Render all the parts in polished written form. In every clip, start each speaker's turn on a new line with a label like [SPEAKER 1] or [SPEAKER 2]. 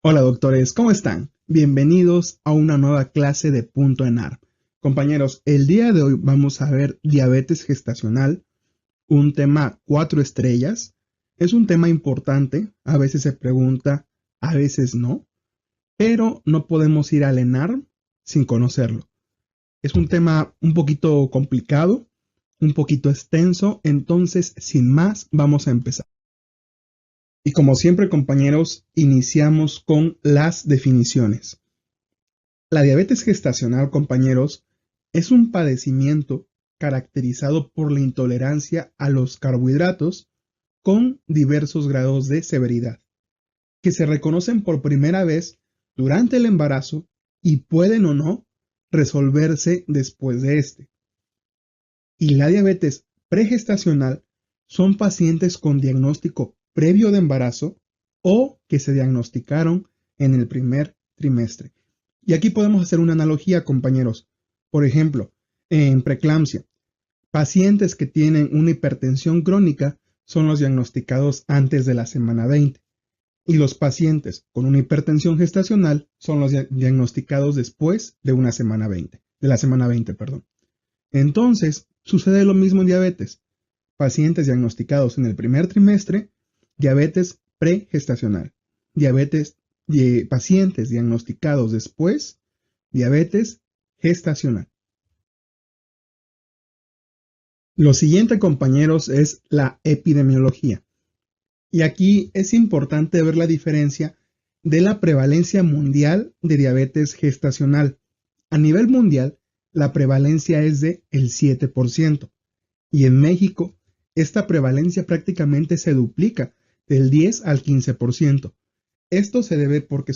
[SPEAKER 1] Hola doctores, ¿cómo están? Bienvenidos a una nueva clase de Punto ENAR. Compañeros, el día de hoy vamos a ver diabetes gestacional, un tema 4 estrellas. Es un tema importante, a veces se pregunta, a veces no, pero no podemos ir al ENAR sin conocerlo. Es un tema un poquito complicado, un poquito extenso, entonces sin más vamos a empezar. Y como siempre, compañeros, iniciamos con las definiciones. La diabetes gestacional, compañeros, es un padecimiento caracterizado por la intolerancia a los carbohidratos con diversos grados de severidad, que se reconocen por primera vez durante el embarazo y pueden o no resolverse después de este. Y la diabetes pregestacional son pacientes con diagnóstico previo de embarazo o que se diagnosticaron en el primer trimestre. Y aquí podemos hacer una analogía, compañeros. Por ejemplo, en preeclampsia, pacientes que tienen una hipertensión crónica son los diagnosticados antes de la semana 20. Y los pacientes con una hipertensión gestacional son los diagnosticados después de una semana 20, de la semana 20, perdón. Entonces, sucede lo mismo en diabetes. Pacientes diagnosticados en el primer trimestre, diabetes pregestacional. Diabetes pacientes diagnosticados después, diabetes gestacional. Lo siguiente, compañeros, es la epidemiología. Y aquí es importante ver la diferencia de la prevalencia mundial de diabetes gestacional. A nivel mundial, la prevalencia es de el 7%. Y en México, esta prevalencia prácticamente se duplica del 10 al 15%. Esto se debe porque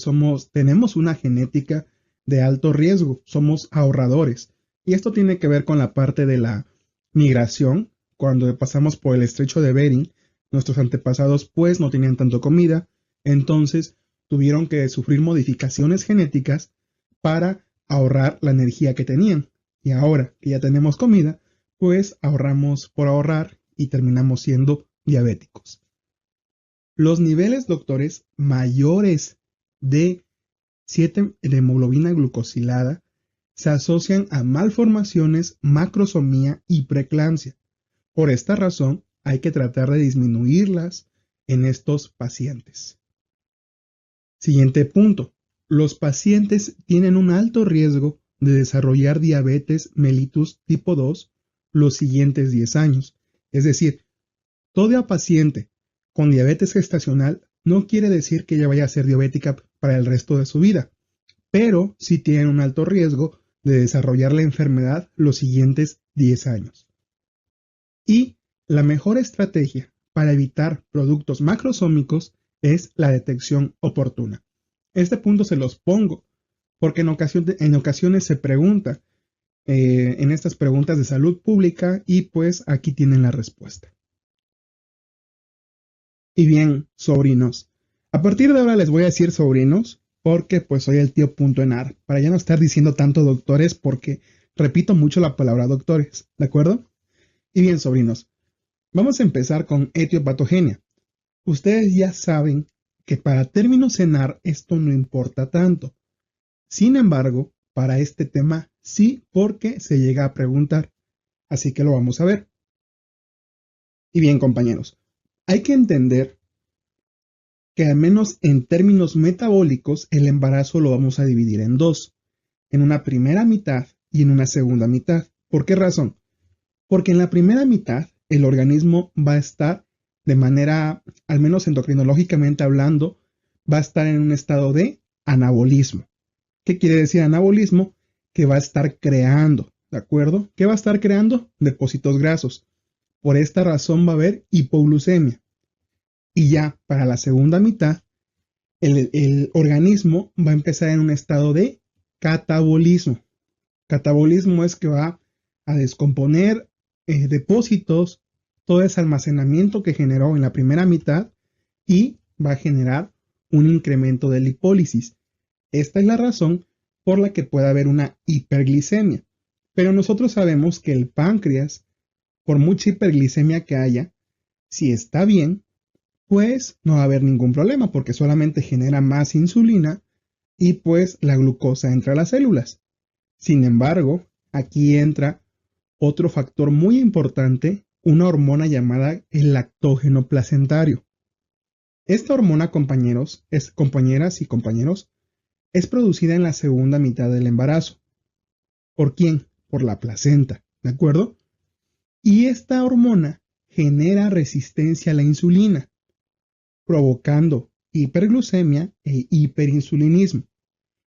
[SPEAKER 1] tenemos una genética de alto riesgo, somos ahorradores. Y esto tiene que ver con la parte de la migración. Cuando pasamos por el estrecho de Bering, nuestros antepasados pues no tenían tanto comida, entonces tuvieron que sufrir modificaciones genéticas para ahorrar la energía que tenían. Y ahora que ya tenemos comida, pues ahorramos por ahorrar y terminamos siendo diabéticos. Los niveles, doctores, mayores de 7 de hemoglobina glucosilada se asocian a malformaciones, macrosomía y preeclampsia. Por esta razón, hay que tratar de disminuirlas en estos pacientes. Siguiente punto. Los pacientes tienen un alto riesgo de desarrollar diabetes mellitus tipo 2 los siguientes 10 años. Es decir, todo paciente con diabetes gestacional no quiere decir que ella vaya a ser diabética para el resto de su vida, pero sí tiene un alto riesgo de desarrollar la enfermedad los siguientes 10 años. Y la mejor estrategia para evitar productos macrosómicos es la detección oportuna. Este punto se los pongo porque en ocasiones se pregunta en estas preguntas de salud pública y pues aquí tienen la respuesta. Y bien, sobrinos, a partir de ahora les voy a decir sobrinos porque pues soy el tío punto enar, para ya no estar diciendo tanto doctores porque repito mucho la palabra doctores, ¿de acuerdo? Y bien, sobrinos, vamos a empezar con etiopatogenia. Ustedes ya saben que para términos ENAR esto no importa tanto. Sin embargo, para este tema sí, porque se llega a preguntar. Así que lo vamos a ver. Y bien, compañeros, hay que entender que al menos en términos metabólicos el embarazo lo vamos a dividir en dos, en una primera mitad y en una segunda mitad. ¿Por qué razón? Porque en la primera mitad el organismo va a estar de manera, al menos endocrinológicamente hablando, va a estar en un estado de anabolismo. ¿Qué quiere decir anabolismo? Que va a estar creando, ¿de acuerdo? ¿Qué va a estar creando? Depósitos grasos. Por esta razón va a haber hipoglucemia. Y ya para la segunda mitad, el organismo va a empezar en un estado de catabolismo. Catabolismo es que va a descomponer depósitos, todo ese almacenamiento que generó en la primera mitad y va a generar un incremento de lipólisis. Esta es la razón por la que puede haber una hiperglicemia. Pero nosotros sabemos que el páncreas, por mucha hiperglicemia que haya, si está bien, pues no va a haber ningún problema porque solamente genera más insulina y pues la glucosa entra a las células. Sin embargo, aquí entra otro factor muy importante, una hormona llamada el lactógeno placentario. Esta hormona, compañeras y compañeros, es producida en la segunda mitad del embarazo. ¿Por quién? Por la placenta, ¿de acuerdo? Y esta hormona genera resistencia a la insulina, provocando hiperglucemia e hiperinsulinismo.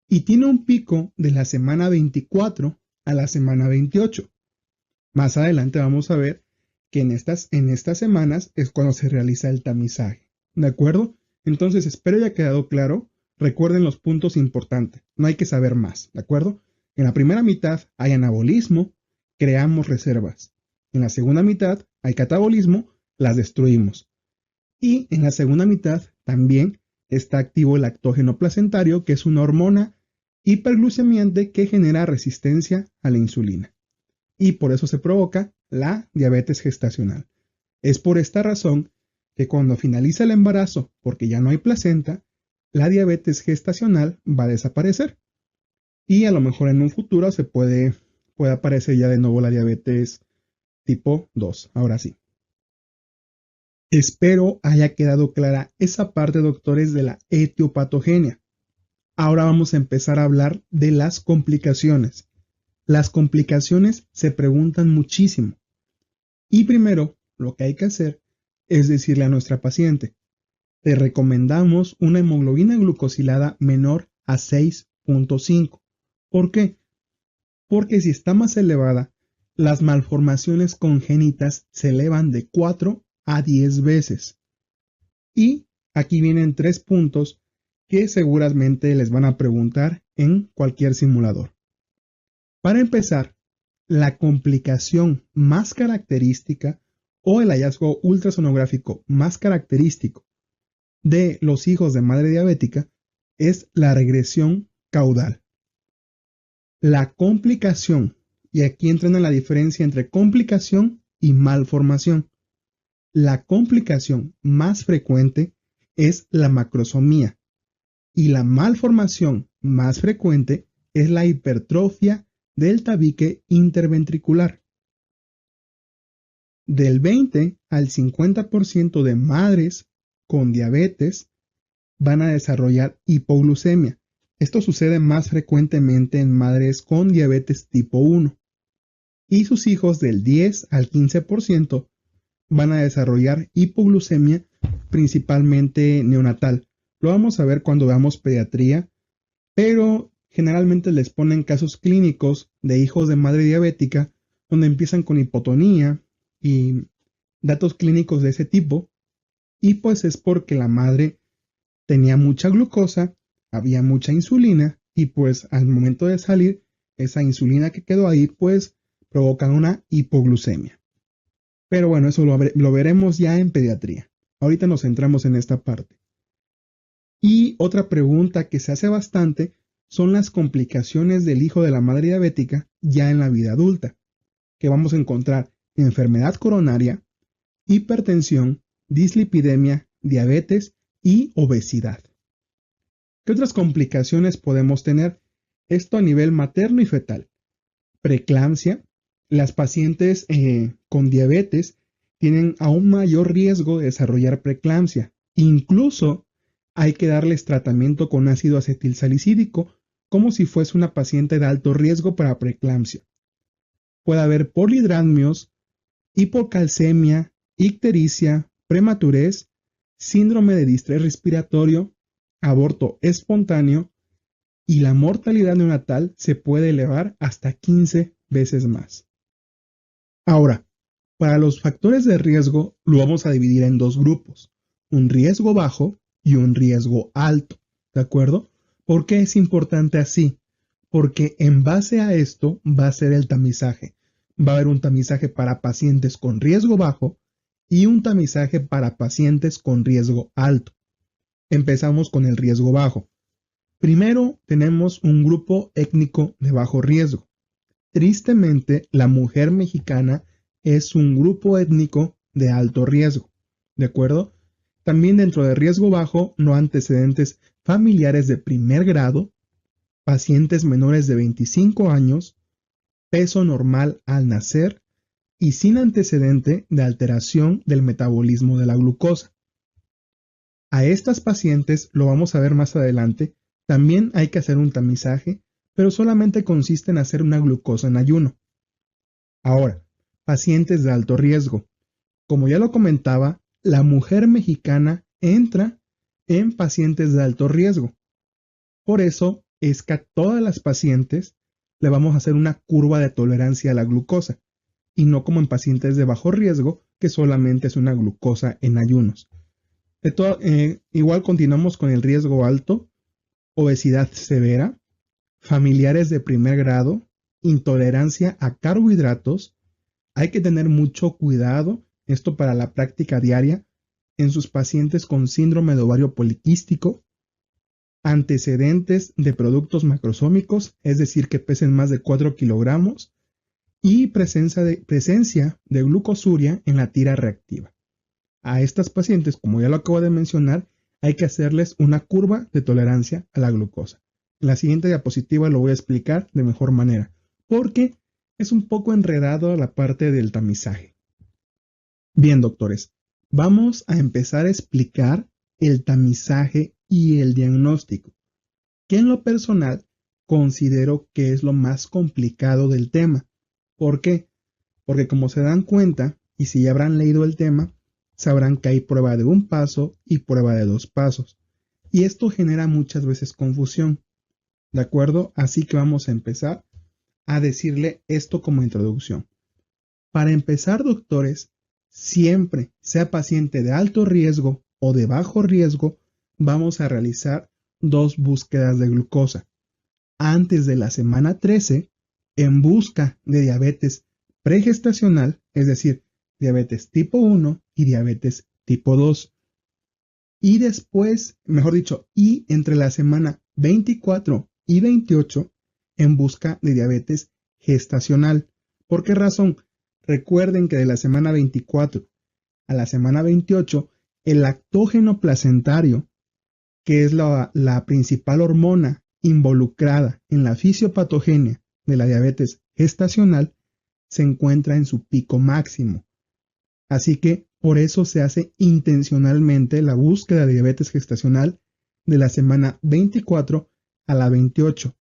[SPEAKER 1] Y tiene un pico de la semana 24 a la semana 28. Más adelante vamos a ver que en estas semanas es cuando se realiza el tamizaje. ¿De acuerdo? Entonces espero haya quedado claro. Recuerden los puntos importantes. No hay que saber más. ¿De acuerdo? En la primera mitad hay anabolismo, creamos reservas. En la segunda mitad hay catabolismo, las destruimos. Y en la segunda mitad también está activo el lactógeno placentario, que es una hormona hiperglucemiante que genera resistencia a la insulina. Y por eso se provoca la diabetes gestacional. Es por esta razón que cuando finaliza el embarazo, porque ya no hay placenta, la diabetes gestacional va a desaparecer. Y a lo mejor en un futuro puede aparecer ya de nuevo la diabetes tipo 2. Ahora sí. Espero haya quedado clara esa parte, doctores, de la etiopatogenia. Ahora vamos a empezar a hablar de las complicaciones. Las complicaciones se preguntan muchísimo. Y primero, lo que hay que hacer es decirle a nuestra paciente, te recomendamos una hemoglobina glucosilada menor a 6.5. ¿Por qué? Porque si está más elevada, las malformaciones congénitas se elevan de 4 a 10 veces. Y aquí vienen 3 puntos que seguramente les van a preguntar en cualquier simulador. Para empezar, la complicación más característica o el hallazgo ultrasonográfico más característico de los hijos de madre diabética es la regresión caudal. La complicación, y aquí entra en la diferencia entre complicación y malformación. La complicación más frecuente es la macrosomía y la malformación más frecuente es la hipertrofia del tabique interventricular. Del 20 al 50% de madres con diabetes van a desarrollar hipoglucemia. Esto sucede más frecuentemente en madres con diabetes tipo 1. Y sus hijos del 10 al 15% van a desarrollar hipoglucemia, principalmente neonatal. Lo vamos a ver cuando veamos pediatría, pero generalmente les ponen casos clínicos de hijos de madre diabética, donde empiezan con hipotonía y datos clínicos de ese tipo, y pues es porque la madre tenía mucha glucosa, había mucha insulina, y pues al momento de salir, esa insulina que quedó ahí, pues provoca una hipoglucemia. Pero bueno, eso lo veremos ya en pediatría. Ahorita nos centramos en esta parte. Y otra pregunta que se hace bastante son las complicaciones del hijo de la madre diabética ya en la vida adulta, que vamos a encontrar enfermedad coronaria, hipertensión, dislipidemia, diabetes y obesidad. ¿Qué otras complicaciones podemos tener? Esto a nivel materno y fetal. Preeclampsia. Las pacientes con diabetes tienen aún mayor riesgo de desarrollar preeclampsia. Incluso hay que darles tratamiento con ácido acetilsalicídico como si fuese una paciente de alto riesgo para preeclampsia. Puede haber polidramnios, hipocalcemia, ictericia, prematurez, síndrome de distrés respiratorio, aborto espontáneo y la mortalidad neonatal se puede elevar hasta 15 veces más. Ahora, para los factores de riesgo lo vamos a dividir en dos grupos, un riesgo bajo y un riesgo alto, ¿de acuerdo? ¿Por qué es importante así? Porque en base a esto va a ser el tamizaje. Va a haber un tamizaje para pacientes con riesgo bajo y un tamizaje para pacientes con riesgo alto. Empezamos con el riesgo bajo. Primero tenemos un grupo étnico de bajo riesgo. Tristemente, la mujer mexicana es un grupo étnico de alto riesgo, ¿de acuerdo? También dentro de riesgo bajo, no antecedentes familiares de primer grado, pacientes menores de 25 años, peso normal al nacer y sin antecedente de alteración del metabolismo de la glucosa. A estas pacientes, lo vamos a ver más adelante, también hay que hacer un tamizaje, pero solamente consiste en hacer una glucosa en ayuno. Ahora, pacientes de alto riesgo. Como ya lo comentaba, la mujer mexicana entra en pacientes de alto riesgo. Por eso es que a todas las pacientes le vamos a hacer una curva de tolerancia a la glucosa, y no como en pacientes de bajo riesgo, que solamente es una glucosa en ayunos. Igual continuamos con el riesgo alto, obesidad severa, familiares de primer grado, intolerancia a carbohidratos. Hay que tener mucho cuidado, esto para la práctica diaria, en sus pacientes con síndrome de ovario poliquístico, antecedentes de productos macrosómicos, es decir, que pesen más de 4 kilogramos, y presencia de glucosuria en la tira reactiva. A estas pacientes, como ya lo acabo de mencionar, hay que hacerles una curva de tolerancia a la glucosa. En la siguiente diapositiva lo voy a explicar de mejor manera, porque es un poco enredado la parte del tamizaje. Bien, doctores, vamos a empezar a explicar el tamizaje y el diagnóstico, que en lo personal considero que es lo más complicado del tema. ¿Por qué? Porque como se dan cuenta, y si ya habrán leído el tema, sabrán que hay prueba de un paso y prueba de 2 pasos. Y esto genera muchas veces confusión. ¿De acuerdo? Así que vamos a empezar a decirle esto como introducción. Para empezar, doctores, siempre, sea paciente de alto riesgo o de bajo riesgo, vamos a realizar 2 búsquedas de glucosa. Antes de la semana 13, en busca de diabetes pregestacional, es decir, diabetes tipo 1 y diabetes tipo 2. Y después, mejor dicho, y entre la semana 24 y 28 en busca de diabetes gestacional. ¿Por qué razón? Recuerden que de la semana 24 a la semana 28, el lactógeno placentario, que es la principal hormona involucrada en la fisiopatogenia de la diabetes gestacional, se encuentra en su pico máximo. Así que por eso se hace intencionalmente la búsqueda de diabetes gestacional de la semana 24 a la 28.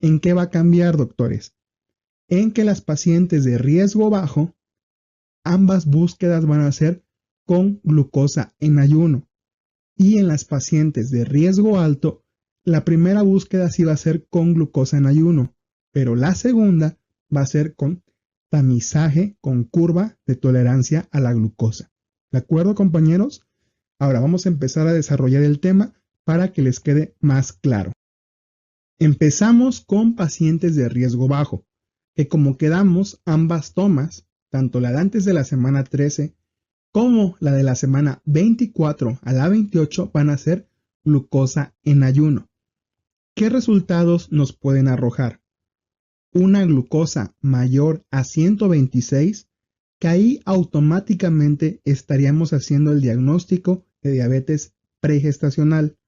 [SPEAKER 1] ¿En qué va a cambiar, doctores? En que las pacientes de riesgo bajo, ambas búsquedas van a ser con glucosa en ayuno. Y en las pacientes de riesgo alto, la primera búsqueda sí va a ser con glucosa en ayuno, pero la segunda va a ser con tamizaje con curva de tolerancia a la glucosa. ¿De acuerdo, compañeros? Ahora vamos a empezar a desarrollar el tema para que les quede más claro. Empezamos con pacientes de riesgo bajo, que como quedamos, ambas tomas, tanto la de antes de la semana 13 como la de la semana 24 a la 28, van a ser glucosa en ayuno. ¿Qué resultados nos pueden arrojar? Una glucosa mayor a 126, que ahí automáticamente estaríamos haciendo el diagnóstico de diabetes pregestacional.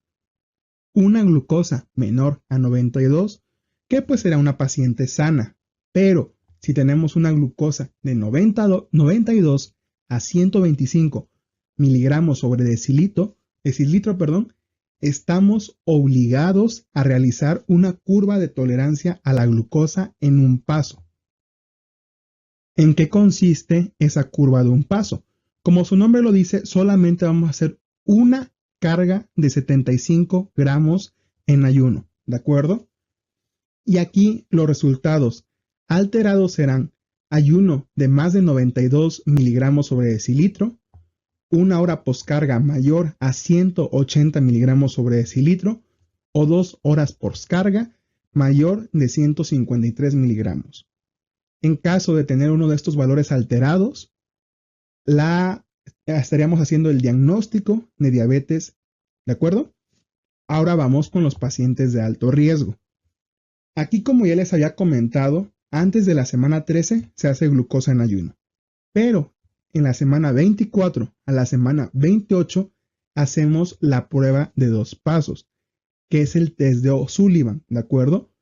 [SPEAKER 1] Una glucosa menor a 92, que pues será una paciente sana. Pero si tenemos una glucosa de 92 a 125 miligramos sobre decilitro, estamos obligados a realizar una curva de tolerancia a la glucosa en un paso. ¿En qué consiste esa curva de un paso? Como su nombre lo dice, solamente vamos a hacer una carga de 75 gramos en ayuno, ¿de acuerdo? Y aquí los resultados alterados serán ayuno de más de 92 miligramos sobre decilitro, una hora poscarga mayor a 180 miligramos sobre decilitro o 2 horas poscarga mayor de 153 miligramos. En caso de tener uno de estos valores alterados, estaríamos haciendo el diagnóstico de diabetes, ¿de acuerdo? Ahora vamos con los pacientes de alto riesgo. Aquí, como ya les había comentado, antes de la semana 13 se hace glucosa en ayuno, pero en la semana 24 a la semana 28 hacemos la prueba de 2 pasos, que es el test de O'Sullivan, ¿de acuerdo?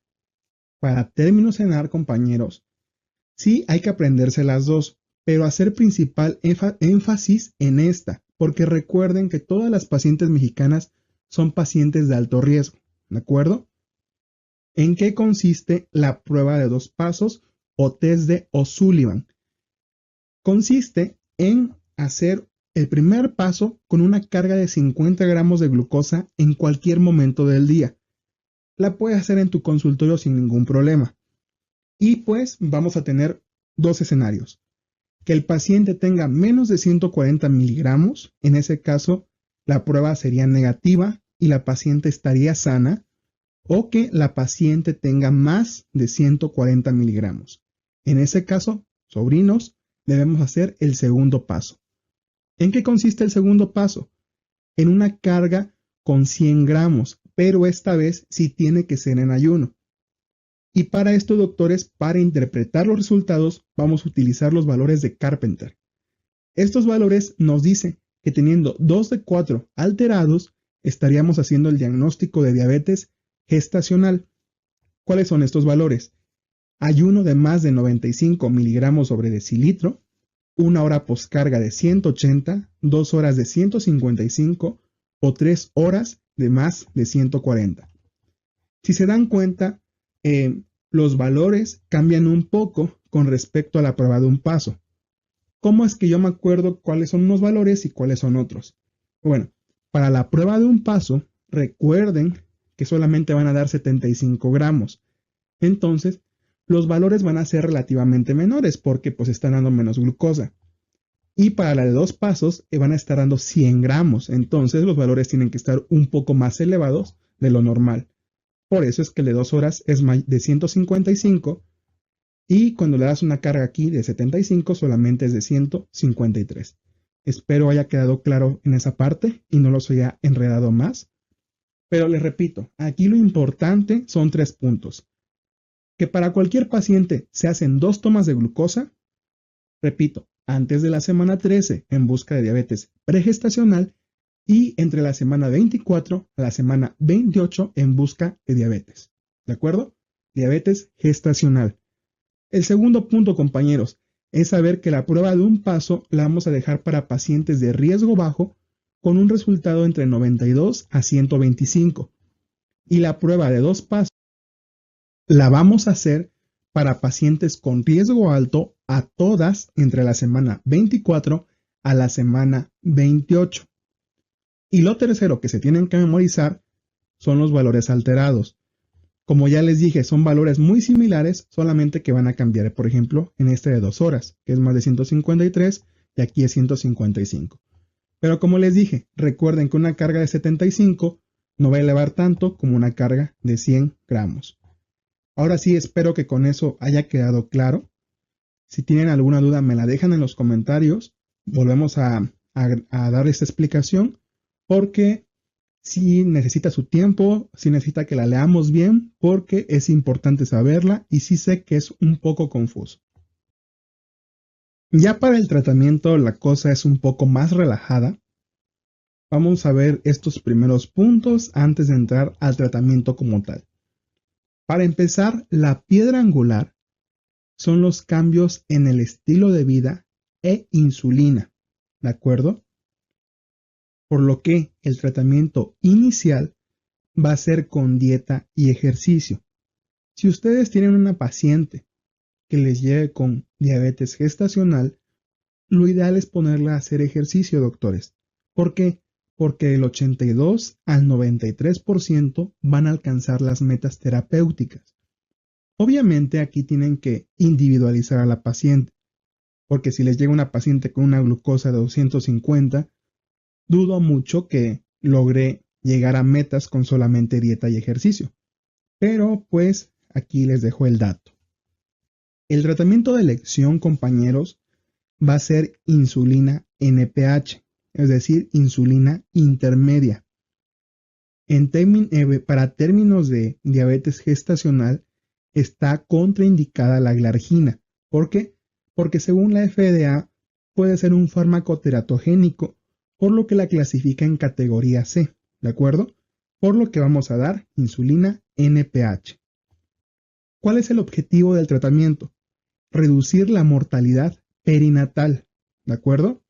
[SPEAKER 1] Para términos en AR, compañeros, sí hay que aprenderse las dos, pero hacer principal énfasis en esta, porque recuerden que todas las pacientes mexicanas son pacientes de alto riesgo, ¿de acuerdo? ¿En qué consiste la prueba de 2 pasos o test de O'Sullivan? Consiste en hacer el primer paso con una carga de 50 gramos de glucosa en cualquier momento del día. La puedes hacer en tu consultorio sin ningún problema. Y pues vamos a tener dos escenarios. Que el paciente tenga menos de 140 miligramos, en ese caso la prueba sería negativa y la paciente estaría sana, o que la paciente tenga más de 140 miligramos. En ese caso, sobrinos, debemos hacer el segundo paso. ¿En qué consiste el segundo paso? En una carga con 100 gramos, pero esta vez sí tiene que ser en ayuno. Y para esto, doctores, para interpretar los resultados, vamos a utilizar los valores de Carpenter. Estos valores nos dicen que teniendo 2 de 4 alterados, estaríamos haciendo el diagnóstico de diabetes gestacional. ¿Cuáles son estos valores? Ayuno de más de 95 miligramos sobre decilitro, 1 hora poscarga de 180, 2 horas de 155 o 3 horas de más de 140. Si se dan cuenta, los valores cambian un poco con respecto a la prueba de un paso. ¿Cómo es que yo me acuerdo cuáles son unos valores y cuáles son otros? Bueno, para la prueba de un paso, recuerden que solamente van a dar 75 gramos. Entonces, los valores van a ser relativamente menores porque pues están dando menos glucosa. Y para la de 2 pasos van a estar dando 100 gramos. Entonces, los valores tienen que estar un poco más elevados de lo normal. Por eso es que el de 2 horas es de 155 y cuando le das una carga aquí de 75 solamente es de 153. Espero haya quedado claro en esa parte y no los haya enredado más. Pero les repito, aquí lo importante son 3 puntos. Que para cualquier paciente se hacen 2 tomas de glucosa, repito, antes de la semana 13 en busca de diabetes pregestacional y entre la semana 24 a la semana 28 en busca de diabetes. ¿De acuerdo? Diabetes gestacional. El segundo punto, compañeros, es saber que la prueba de un paso la vamos a dejar para pacientes de riesgo bajo con un resultado entre 92 a 125. Y la prueba de 2 pasos la vamos a hacer para pacientes con riesgo alto a todas entre la semana 24 a la semana 28. Y lo tercero que se tienen que memorizar son los valores alterados. Como ya les dije, son valores muy similares, solamente que van a cambiar, por ejemplo, en este de 2 horas, que es más de 153 y aquí es 155. Pero como les dije, recuerden que una carga de 75 no va a elevar tanto como una carga de 100 gramos. Ahora sí, espero que con eso haya quedado claro. Si tienen alguna duda, me la dejan en los comentarios. Volvemos a dar esta explicación porque si necesita su tiempo, si necesita que la leamos bien, porque es importante saberla y sí sé que es un poco confuso. Ya para el tratamiento la cosa es un poco más relajada. Vamos a ver estos primeros puntos antes de entrar al tratamiento como tal. Para empezar, la piedra angular son los cambios en el estilo de vida e insulina, ¿de acuerdo? Por lo que el tratamiento inicial va a ser con dieta y ejercicio. Si ustedes tienen una paciente que les llegue con diabetes gestacional, lo ideal es ponerla a hacer ejercicio, doctores. ¿Por qué? Porque del 82 al 93% van a alcanzar las metas terapéuticas. Obviamente aquí tienen que individualizar a la paciente, porque si les llega una paciente con una glucosa de 250, dudo mucho que logre llegar a metas con solamente dieta y ejercicio. Pero pues aquí les dejo el dato. El tratamiento de elección, compañeros, va a ser insulina NPH, es decir, insulina intermedia. Para términos de diabetes gestacional, está contraindicada la glargina. ¿Por qué? Porque según la FDA puede ser un fármaco teratogénico por lo que la clasifica en categoría C, ¿de acuerdo? Por lo que vamos a dar insulina NPH. ¿Cuál es el objetivo del tratamiento? Reducir la mortalidad perinatal, ¿de acuerdo?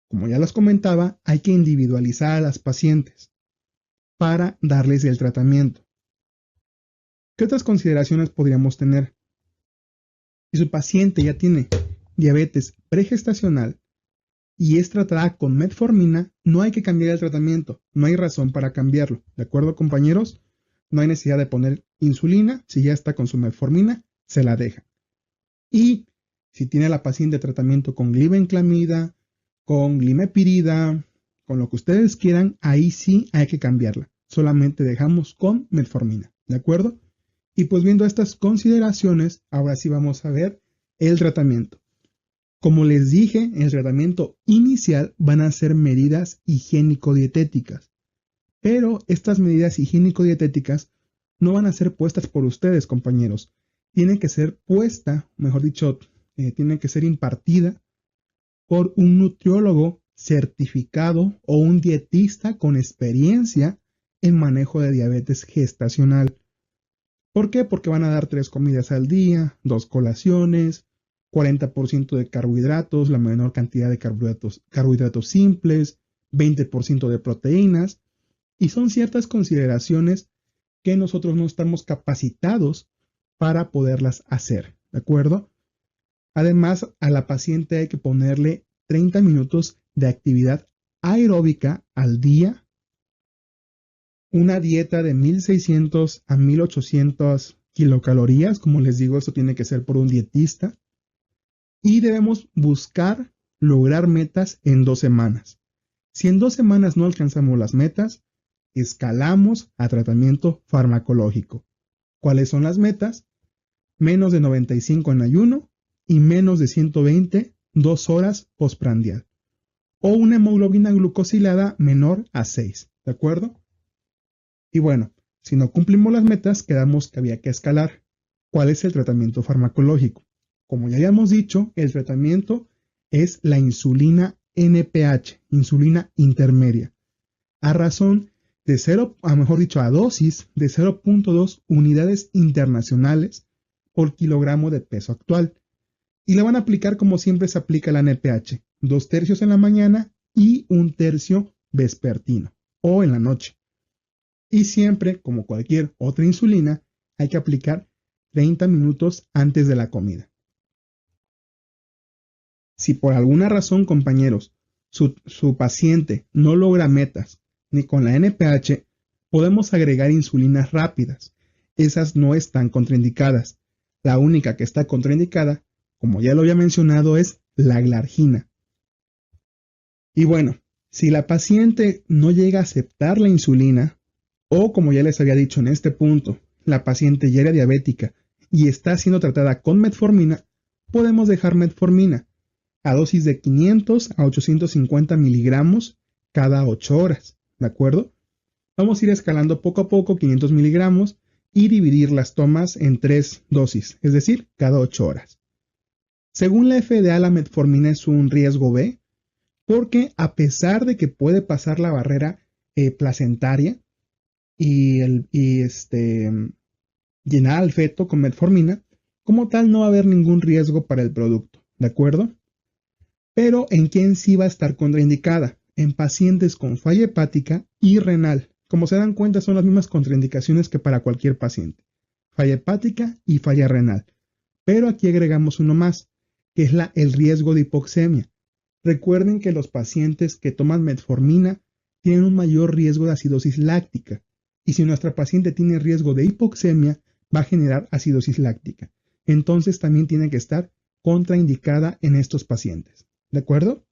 [SPEAKER 1] Como ya les comentaba, hay que individualizar a las pacientes para darles el tratamiento. ¿Qué otras consideraciones podríamos tener? Si su paciente ya tiene diabetes pregestacional y es tratada con metformina, no hay que cambiar el tratamiento, no hay razón para cambiarlo, ¿de acuerdo, compañeros? No hay necesidad de poner insulina, si ya está con su metformina, se la deja. Y si tiene la paciente tratamiento con glibenclamida, con glimepirida, con lo que ustedes quieran, ahí sí hay que cambiarla. Solamente dejamos con metformina, ¿de acuerdo? Y pues viendo estas consideraciones, ahora sí vamos a ver el tratamiento. Como les dije, el tratamiento inicial van a ser medidas higiénico-dietéticas, pero estas medidas higiénico-dietéticas no van a ser puestas por ustedes, compañeros. Tiene que ser puesta, mejor dicho, tiene que ser impartida por un nutriólogo certificado o un dietista con experiencia en manejo de diabetes gestacional. ¿Por qué? Porque van a dar 3 comidas al día, 2 colaciones, 40% de carbohidratos, la menor cantidad de carbohidratos simples, 20% de proteínas, y son ciertas consideraciones que nosotros no estamos capacitados para poderlas hacer, ¿de acuerdo? Además, a la paciente hay que ponerle 30 minutos de actividad aeróbica al día, una dieta de 1600 a 1800 kilocalorías, como les digo, esto tiene que ser por un dietista, y debemos buscar lograr metas en 2 semanas. Si en 2 semanas no alcanzamos las metas, escalamos a tratamiento farmacológico. ¿Cuáles son las metas? Menos de 95 en ayuno y menos de 120 2 horas postprandial. O una hemoglobina glucosilada menor a 6, ¿de acuerdo? Y bueno, si no cumplimos las metas, quedamos que había que escalar. ¿Cuál es el tratamiento farmacológico? Como ya habíamos dicho, el tratamiento es la insulina NPH, insulina intermedia, a razón de 0, mejor dicho, a dosis de 0.2 unidades internacionales por kilogramo de peso actual. Y la van a aplicar como siempre se aplica la NPH, 2/3 en la mañana y 1/3 vespertino o en la noche. Y siempre, como cualquier otra insulina, hay que aplicar 30 minutos antes de la comida. Si por alguna razón, compañeros, su paciente no logra metas ni con la NPH, podemos agregar insulinas rápidas. Esas no están contraindicadas. La única que está contraindicada, como ya lo había mencionado, es la glargina. Y bueno, si la paciente no llega a aceptar la insulina, o como ya les había dicho en este punto, la paciente ya era diabética y está siendo tratada con metformina, podemos dejar metformina a dosis de 500 a 850 miligramos cada 8 horas, ¿de acuerdo? Vamos a ir escalando poco a poco 500 miligramos y dividir las tomas en 3 dosis, es decir, cada 8 horas. Según la FDA, la metformina es un riesgo B porque a pesar de que puede pasar la barrera placentaria y llenar al feto con metformina, como tal no va a haber ningún riesgo para el producto, ¿de acuerdo? Pero ¿en quién sí va a estar contraindicada? En pacientes con falla hepática y renal. Como se dan cuenta, son las mismas contraindicaciones que para cualquier paciente. Falla hepática y falla renal. Pero aquí agregamos uno más, que es el riesgo de hipoxemia. Recuerden que los pacientes que toman metformina tienen un mayor riesgo de acidosis láctica. Y si nuestra paciente tiene riesgo de hipoxemia, va a generar acidosis láctica. Entonces también tiene que estar contraindicada en estos pacientes. ¿De acuerdo?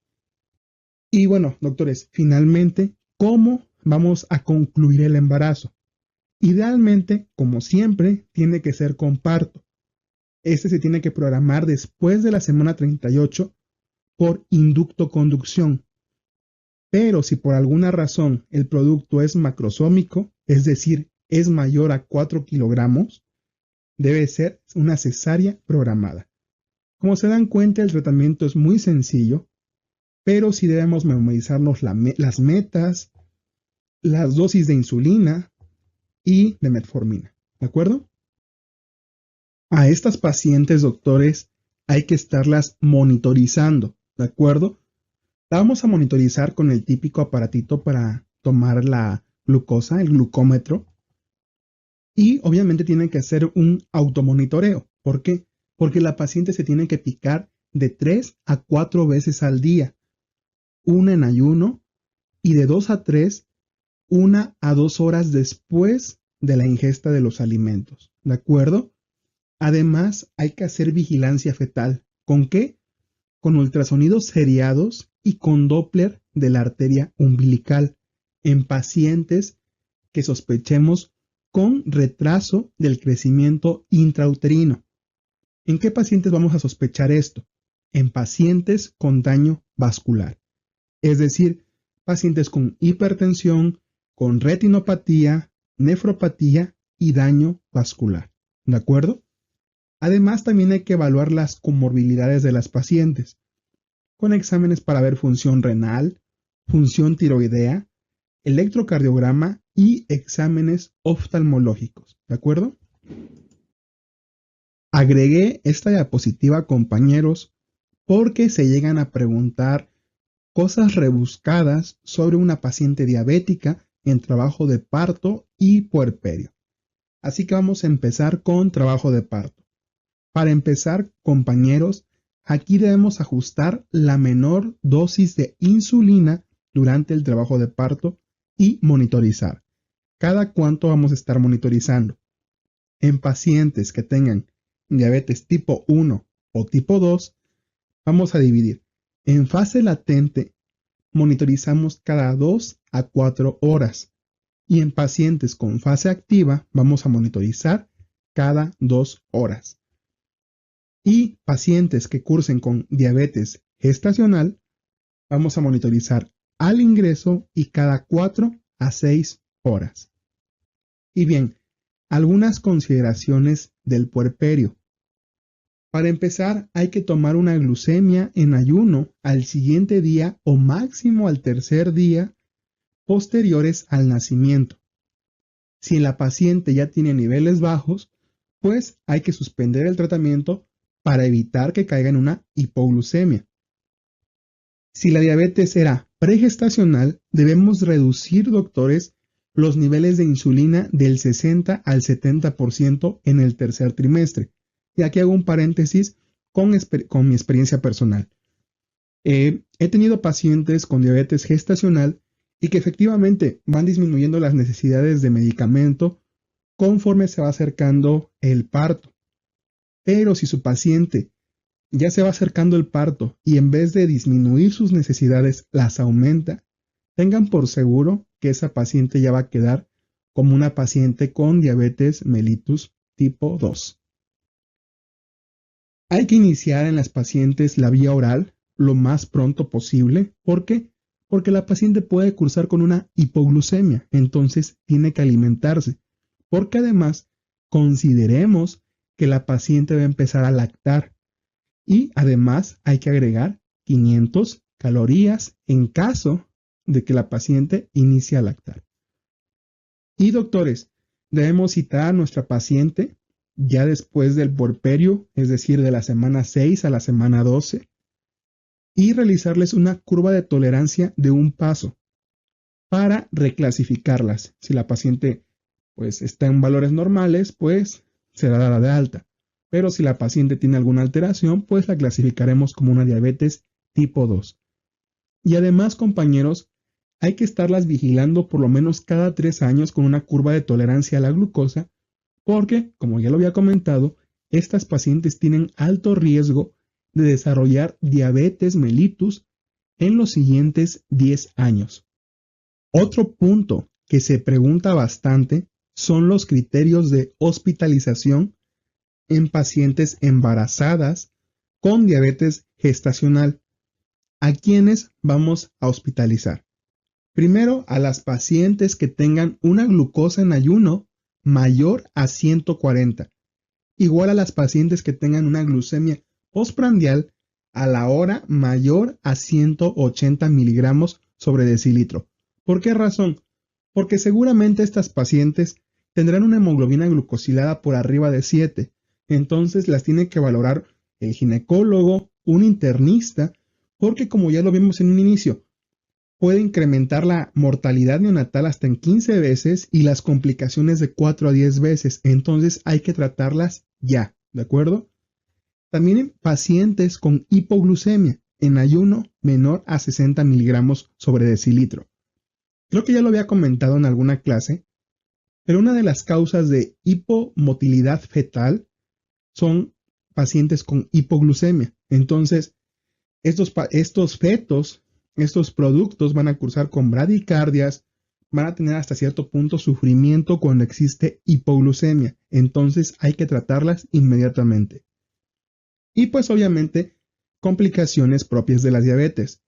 [SPEAKER 1] Y bueno, doctores, finalmente, ¿cómo vamos a concluir el embarazo? Idealmente, como siempre, tiene que ser con parto. Este se tiene que programar después de la semana 38 por inducto-conducción. Pero si por alguna razón el producto es macrosómico, es decir, es mayor a 4 kilogramos, debe ser una cesárea programada. Como se dan cuenta, el tratamiento es muy sencillo, pero sí debemos memorizarnos las metas, las dosis de insulina y de metformina, ¿de acuerdo? A estas pacientes, doctores, hay que estarlas monitorizando, ¿de acuerdo? La vamos a monitorizar con el típico aparatito para tomar la glucosa, el glucómetro, y obviamente tiene que hacer un automonitoreo. ¿Por qué? Porque la paciente se tiene que picar de 3 a 4 veces al día, una en ayuno y de 2 a 3, 1 a 2 horas después de la ingesta de los alimentos, ¿de acuerdo? Además, hay que hacer vigilancia fetal. ¿Con qué? Con ultrasonidos seriados y con Doppler de la arteria umbilical en pacientes que sospechemos con retraso del crecimiento intrauterino. ¿En qué pacientes vamos a sospechar esto? En pacientes con daño vascular, es decir, pacientes con hipertensión, con retinopatía, nefropatía y daño vascular. ¿De acuerdo? Además, también hay que evaluar las comorbilidades de las pacientes, con exámenes para ver función renal, función tiroidea, electrocardiograma y exámenes oftalmológicos. ¿De acuerdo? Agregué esta diapositiva, compañeros, porque se llegan a preguntar cosas rebuscadas sobre una paciente diabética en trabajo de parto y puerperio. Así que vamos a empezar con trabajo de parto. Para empezar, compañeros, aquí debemos ajustar la menor dosis de insulina durante el trabajo de parto y monitorizar. ¿Cada cuánto vamos a estar monitorizando? En pacientes que tengan diabetes tipo 1 o tipo 2, vamos a dividir. En fase latente, monitorizamos cada 2 a 4 horas. Y en pacientes con fase activa, vamos a monitorizar cada 2 horas. Y pacientes que cursen con diabetes gestacional, vamos a monitorizar al ingreso y cada 4 a 6 horas. Y bien, algunas consideraciones del puerperio. Para empezar, hay que tomar una glucemia en ayuno al siguiente día o máximo al tercer día posteriores al nacimiento. Si la paciente ya tiene niveles bajos, pues hay que suspender el tratamiento para evitar que caiga en una hipoglucemia. Si la diabetes era pregestacional, debemos reducir, doctores, los niveles de insulina del 60 al 70% en el tercer trimestre. Y aquí hago un paréntesis con mi experiencia personal. He tenido pacientes con diabetes gestacional y que efectivamente van disminuyendo las necesidades de medicamento conforme se va acercando el parto. Pero si su paciente ya se va acercando el parto y en vez de disminuir sus necesidades las aumenta, tengan por seguro que esa paciente ya va a quedar como una paciente con diabetes mellitus tipo 2. Hay que iniciar en las pacientes la vía oral lo más pronto posible. ¿Por qué? Porque la paciente puede cursar con una hipoglucemia, entonces tiene que alimentarse. Porque además consideremos que la paciente va a empezar a lactar y además hay que agregar 500 calorías en caso de que la paciente inicie a lactar. Y doctores, debemos citar a nuestra paciente ya después del puerperio, es decir, de la semana 6 a la semana 12, y realizarles una curva de tolerancia de un paso para reclasificarlas. Si la paciente pues está en valores normales, pues será dada de alta. Pero si la paciente tiene alguna alteración, pues la clasificaremos como una diabetes tipo 2. Y además, compañeros, hay que estarlas vigilando por lo menos cada 3 años con una curva de tolerancia a la glucosa, porque, como ya lo había comentado, estas pacientes tienen alto riesgo de desarrollar diabetes mellitus en los siguientes 10 años. Otro punto que se pregunta bastante son los criterios de hospitalización en pacientes embarazadas con diabetes gestacional. ¿A quiénes vamos a hospitalizar? Primero, a las pacientes que tengan una glucosa en ayuno mayor a 140, igual a las pacientes que tengan una glucemia postprandial a la hora mayor a 180 miligramos sobre decilitro. ¿Por qué razón? Porque seguramente estas pacientes tendrán una hemoglobina glucosilada por arriba de 7. Entonces las tiene que valorar el ginecólogo, un internista, porque como ya lo vimos en un inicio, puede incrementar la mortalidad neonatal hasta en 15 veces y las complicaciones de 4 a 10 veces. Entonces hay que tratarlas ya, ¿de acuerdo? También en pacientes con hipoglucemia en ayuno menor a 60 miligramos sobre decilitro. Creo que ya lo había comentado en alguna clase, pero una de las causas de hipomotilidad fetal son pacientes con hipoglucemia. Entonces, estos fetos, estos productos van a cursar con bradicardias, van a tener hasta cierto punto sufrimiento cuando existe hipoglucemia. Entonces hay que tratarlas inmediatamente. Y pues obviamente complicaciones propias de la diabetes,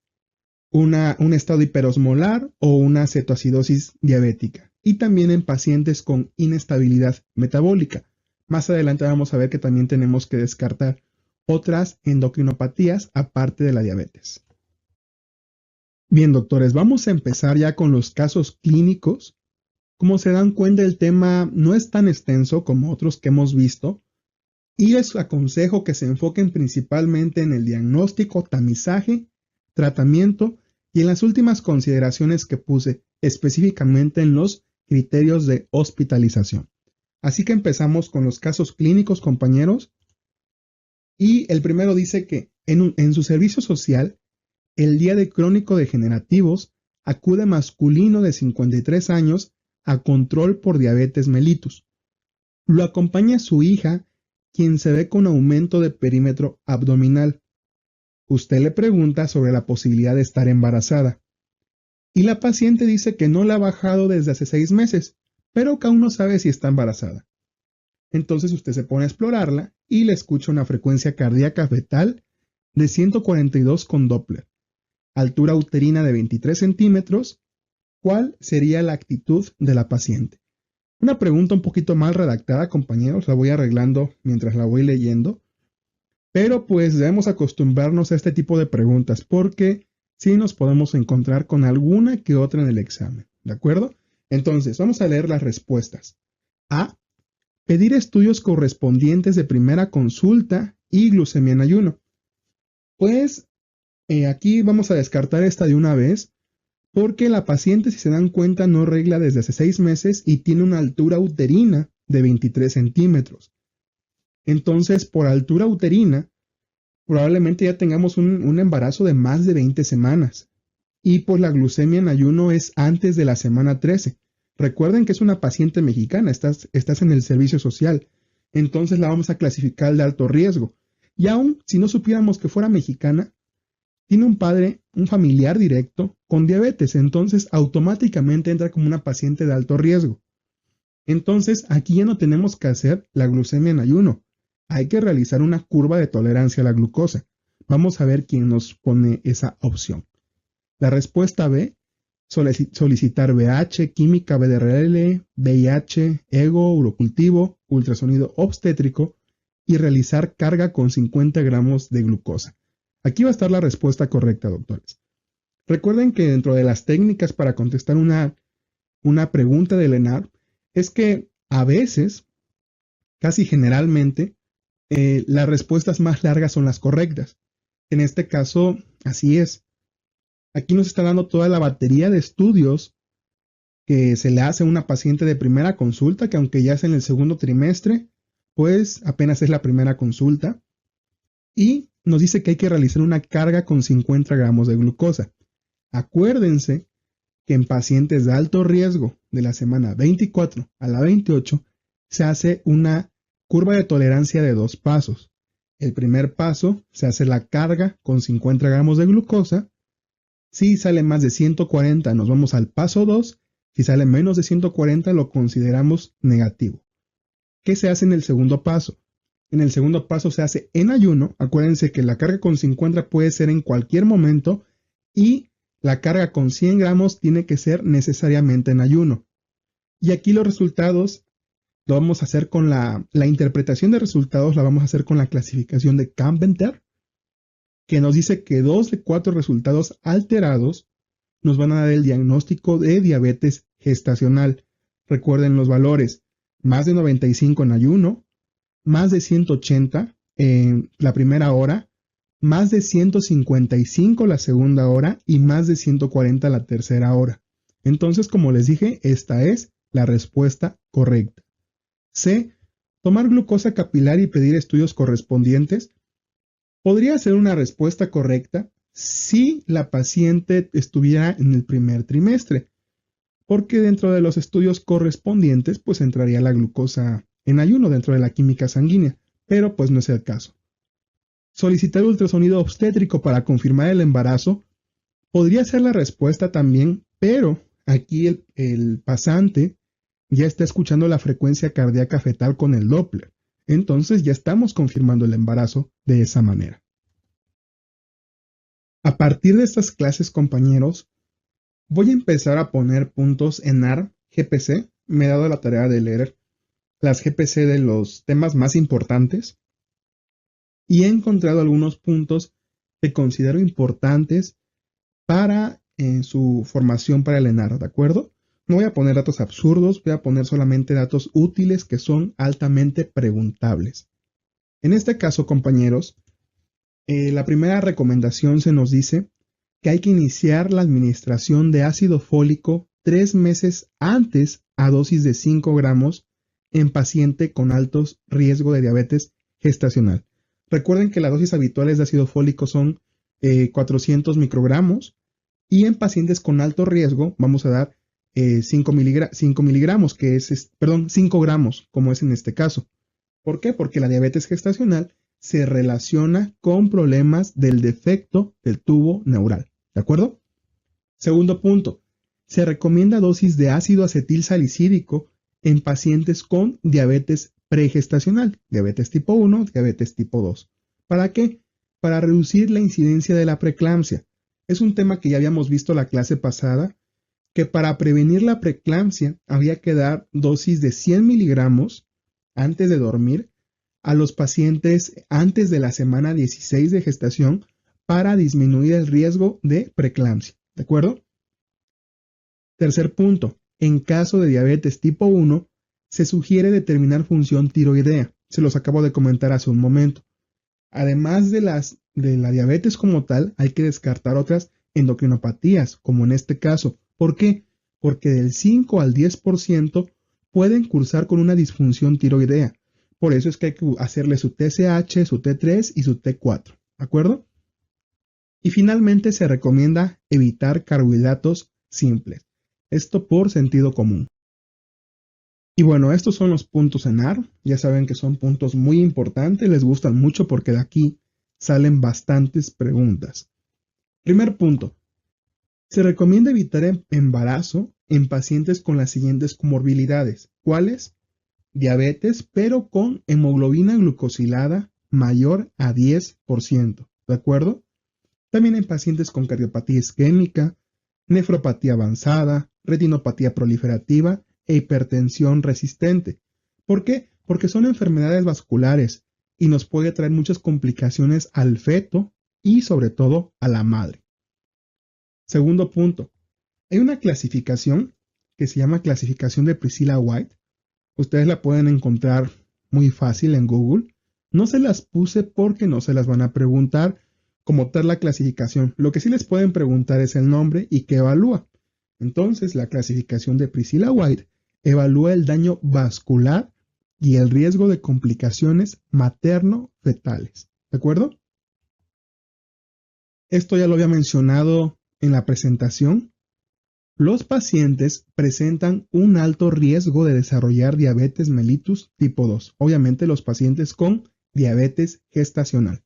[SPEAKER 1] un estado hiperosmolar o una cetoacidosis diabética. Y también en pacientes con inestabilidad metabólica. Más adelante vamos a ver que también tenemos que descartar otras endocrinopatías aparte de la diabetes. Bien, doctores, vamos a empezar ya con los casos clínicos. Como se dan cuenta, el tema no es tan extenso como otros que hemos visto y les aconsejo que se enfoquen principalmente en el diagnóstico, tamizaje, tratamiento y en las últimas consideraciones que puse, específicamente en los criterios de hospitalización. Así que empezamos con los casos clínicos, compañeros. Y el primero dice que en su servicio social, el día de crónico degenerativos, acude masculino de 53 años a control por diabetes mellitus. Lo acompaña su hija, quien se ve con aumento de perímetro abdominal. Usted le pregunta sobre la posibilidad de estar embarazada. Y la paciente dice que no la ha bajado desde hace 6 meses, pero que aún no sabe si está embarazada. Entonces usted se pone a explorarla y le escucha una frecuencia cardíaca fetal de 142 con Doppler, altura uterina de 23 centímetros. ¿Cuál sería la actitud de la paciente? Una pregunta un poquito mal redactada, compañeros, la voy arreglando mientras la voy leyendo, pero pues debemos acostumbrarnos a este tipo de preguntas porque sí nos podemos encontrar con alguna que otra en el examen, ¿de acuerdo? Entonces, vamos a leer las respuestas. A. Pedir estudios correspondientes de primera consulta y glucemia en ayuno. Pues aquí vamos a descartar esta de una vez porque la paciente, si se dan cuenta, no regla desde hace 6 meses y tiene una altura uterina de 23 centímetros. Entonces, por altura uterina, probablemente ya tengamos un embarazo de más de 20 semanas. Y pues la glucemia en ayuno es antes de la semana 13. Recuerden que es una paciente mexicana, estás en el servicio social, entonces la vamos a clasificar de alto riesgo. Y aún si no supiéramos que fuera mexicana, tiene un padre, un familiar directo con diabetes, entonces automáticamente entra como una paciente de alto riesgo. Entonces aquí ya no tenemos que hacer la glucemia en ayuno, hay que realizar una curva de tolerancia a la glucosa. Vamos a ver quién nos pone esa opción. La respuesta B, solicitar VH, química BDRL, VIH, ego, urocultivo, ultrasonido obstétrico y realizar carga con 50 gramos de glucosa. Aquí va a estar la respuesta correcta, doctores. Recuerden que dentro de las técnicas para contestar una pregunta del ENARP es que a veces, casi generalmente, las respuestas más largas son las correctas. En este caso, así es. Aquí nos está dando toda la batería de estudios que se le hace a una paciente de primera consulta, que aunque ya es en el segundo trimestre, pues apenas es la primera consulta. Y nos dice que hay que realizar una carga con 50 gramos de glucosa. Acuérdense que en pacientes de alto riesgo de la semana 24 a la 28 se hace una curva de tolerancia de 2 pasos. El primer paso se hace la carga con 50 gramos de glucosa. Si sale más de 140 nos vamos al paso 2. Si sale menos de 140 lo consideramos negativo. ¿Qué se hace en el segundo paso? En el segundo paso se hace en ayuno. Acuérdense que la carga con 50 puede ser en cualquier momento y la carga con 100 gramos tiene que ser necesariamente en ayuno. Y aquí los resultados lo vamos a hacer con la interpretación de resultados, la vamos a hacer con la clasificación de Campbell, que nos dice que 2 de 4 resultados alterados nos van a dar el diagnóstico de diabetes gestacional. Recuerden los valores: más de 95 en ayuno, más de 180 en la primera hora, más de 155 la segunda hora y más de 140 la tercera hora. Entonces, como les dije, esta es la respuesta correcta. C. Tomar glucosa capilar y pedir estudios correspondientes. Podría ser una respuesta correcta si la paciente estuviera en el primer trimestre, porque dentro de los estudios correspondientes pues entraría la glucosa en ayuno dentro de la química sanguínea, pero pues no es el caso. Solicitar ultrasonido obstétrico para confirmar el embarazo podría ser la respuesta también, pero aquí el pasante ya está escuchando la frecuencia cardíaca fetal con el Doppler. Entonces ya estamos confirmando el embarazo de esa manera. A partir de estas clases, compañeros, voy a empezar a poner puntos en AR GPC. Me he dado la tarea de leer las GPC de los temas más importantes y he encontrado algunos puntos que considero importantes para su formación para el ENAR, ¿de acuerdo? No voy a poner datos absurdos, voy a poner solamente datos útiles que son altamente preguntables. En este caso, compañeros, la primera recomendación se nos dice que hay que iniciar la administración de ácido fólico 3 meses antes a dosis de 5 gramos en paciente con altos riesgo de diabetes gestacional. Recuerden que las dosis habituales de ácido fólico son 400 microgramos y en pacientes con alto riesgo vamos a dar 5 miligramos, 5 gramos, como es en este caso. ¿Por qué? Porque la diabetes gestacional se relaciona con problemas del defecto del tubo neural. ¿De acuerdo? Segundo punto, se recomienda dosis de ácido acetil salicílico en pacientes con diabetes pregestacional, diabetes tipo 1, diabetes tipo 2. ¿Para qué? Para reducir la incidencia de la preeclampsia. Es un tema que ya habíamos visto la clase pasada, que para prevenir la preeclampsia había que dar dosis de 100 miligramos antes de dormir a los pacientes antes de la semana 16 de gestación para disminuir el riesgo de preeclampsia. ¿De acuerdo? Tercer punto, en caso de diabetes tipo 1, se sugiere determinar función tiroidea. Se los acabo de comentar hace un momento. Además de la diabetes como tal, hay que descartar otras endocrinopatías, como en este caso. ¿Por qué? Porque del 5 al 10% pueden cursar con una disfunción tiroidea. Por eso es que hay que hacerle su TSH, su T3 y su T4. ¿De acuerdo? Y finalmente se recomienda evitar carbohidratos simples. Esto por sentido común. Y bueno, estos son los puntos en AR. Ya saben que son puntos muy importantes. Les gustan mucho porque de aquí salen bastantes preguntas. Primer punto. Se recomienda evitar embarazo en pacientes con las siguientes comorbilidades. ¿Cuáles? Diabetes, pero con hemoglobina glucosilada mayor a 10%. ¿De acuerdo? También en pacientes con cardiopatía isquémica, nefropatía avanzada, retinopatía proliferativa e hipertensión resistente. ¿Por qué? Porque son enfermedades vasculares y nos puede traer muchas complicaciones al feto y sobre todo a la madre. Segundo punto, hay una clasificación que se llama clasificación de Priscilla White. Ustedes la pueden encontrar muy fácil en Google. No se las puse porque no se las van a preguntar como tal la clasificación. Lo que sí les pueden preguntar es el nombre y qué evalúa. Entonces, la clasificación de Priscilla White evalúa el daño vascular y el riesgo de complicaciones materno-fetales. ¿De acuerdo? Esto ya lo había mencionado en la presentación. Los pacientes presentan un alto riesgo de desarrollar diabetes mellitus tipo 2. Obviamente los pacientes con diabetes gestacional.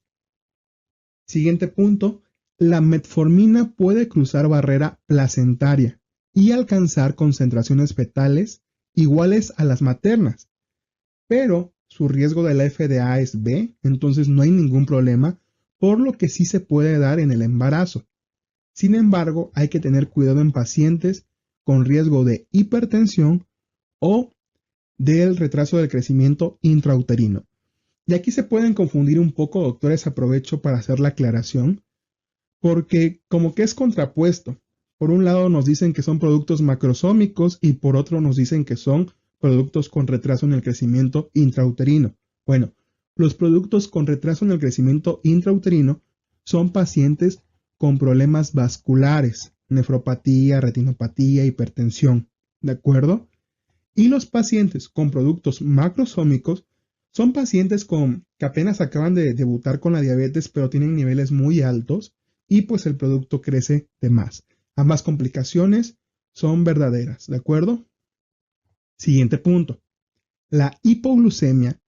[SPEAKER 1] Siguiente punto. La metformina puede cruzar barrera placentaria y alcanzar concentraciones fetales iguales a las maternas. Pero su riesgo de la FDA es B, entonces no hay ningún problema, por lo que sí se puede dar en el embarazo. Sin embargo, hay que tener cuidado en pacientes con riesgo de hipertensión o del retraso del crecimiento intrauterino. Y aquí se pueden confundir un poco, doctores, aprovecho para hacer la aclaración, porque como que es contrapuesto. Por un lado nos dicen que son productos macrosómicos y por otro nos dicen que son productos con retraso en el crecimiento intrauterino. Bueno, los productos con retraso en el crecimiento intrauterino son pacientes con problemas vasculares, nefropatía, retinopatía, hipertensión, ¿de acuerdo? Y los pacientes con productos macrosómicos son pacientes que apenas acaban de debutar con la diabetes, pero tienen niveles muy altos y pues el producto crece de más. Ambas complicaciones son verdaderas, ¿de acuerdo? Siguiente punto. La hipoglucemia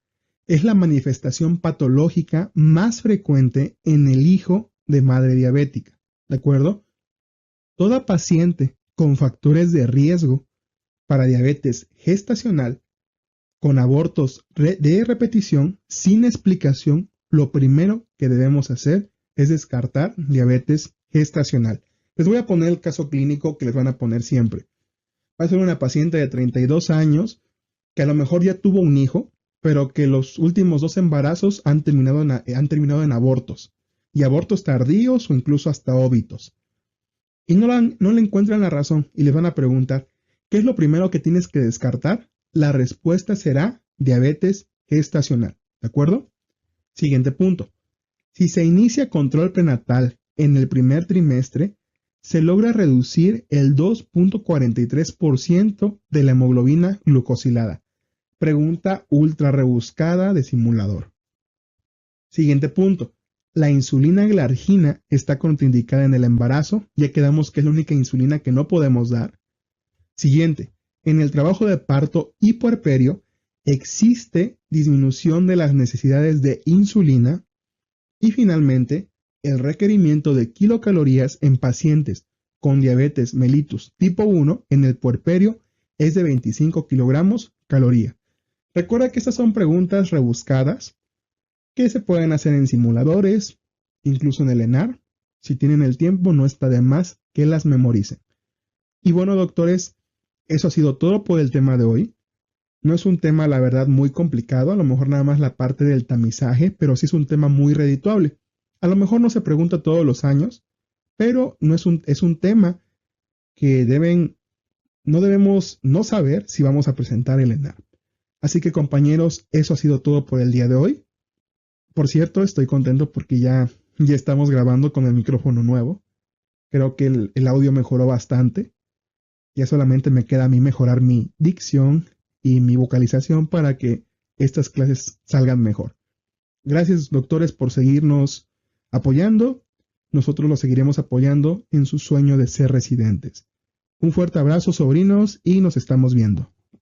[SPEAKER 1] es la manifestación patológica más frecuente en el hijo de madre diabética, ¿de acuerdo? Toda paciente con factores de riesgo para diabetes gestacional con abortos de repetición sin explicación, lo primero que debemos hacer es descartar diabetes gestacional. Les voy a poner el caso clínico que les van a poner siempre. Va a ser una paciente de 32 años que a lo mejor ya tuvo un hijo, pero que los últimos 2 embarazos han terminado en abortos, y abortos tardíos o incluso hasta óbitos. Y no le encuentran la razón y les van a preguntar, ¿qué es lo primero que tienes que descartar? La respuesta será diabetes gestacional, ¿de acuerdo? Siguiente punto. Si se inicia control prenatal en el primer trimestre, se logra reducir el 2.43% de la hemoglobina glucosilada. Pregunta ultra rebuscada de simulador. Siguiente punto. La insulina glargina está contraindicada en el embarazo, ya quedamos que es la única insulina que no podemos dar. Siguiente. En el trabajo de parto y puerperio existe disminución de las necesidades de insulina. Y finalmente, el requerimiento de kilocalorías en pacientes con diabetes mellitus tipo 1 en el puerperio es de 25 kilogramos caloría. Recuerda que estas son preguntas rebuscadas que se pueden hacer en simuladores, incluso en el ENAR. Si tienen el tiempo, no está de más que las memoricen. Y bueno, doctores, eso ha sido todo por el tema de hoy. No es un tema, la verdad, muy complicado, a lo mejor nada más la parte del tamizaje, pero sí es un tema muy redituable. A lo mejor no se pregunta todos los años, pero no es un tema que no debemos no saber si vamos a presentar el ENAR. Así que compañeros, eso ha sido todo por el día de hoy. Por cierto, estoy contento porque ya estamos grabando con el micrófono nuevo. Creo que el audio mejoró bastante. Ya solamente me queda a mí mejorar mi dicción y mi vocalización para que estas clases salgan mejor. Gracias, doctores, por seguirnos apoyando. Nosotros los seguiremos apoyando en su sueño de ser residentes. Un fuerte abrazo, sobrinos, y nos estamos viendo.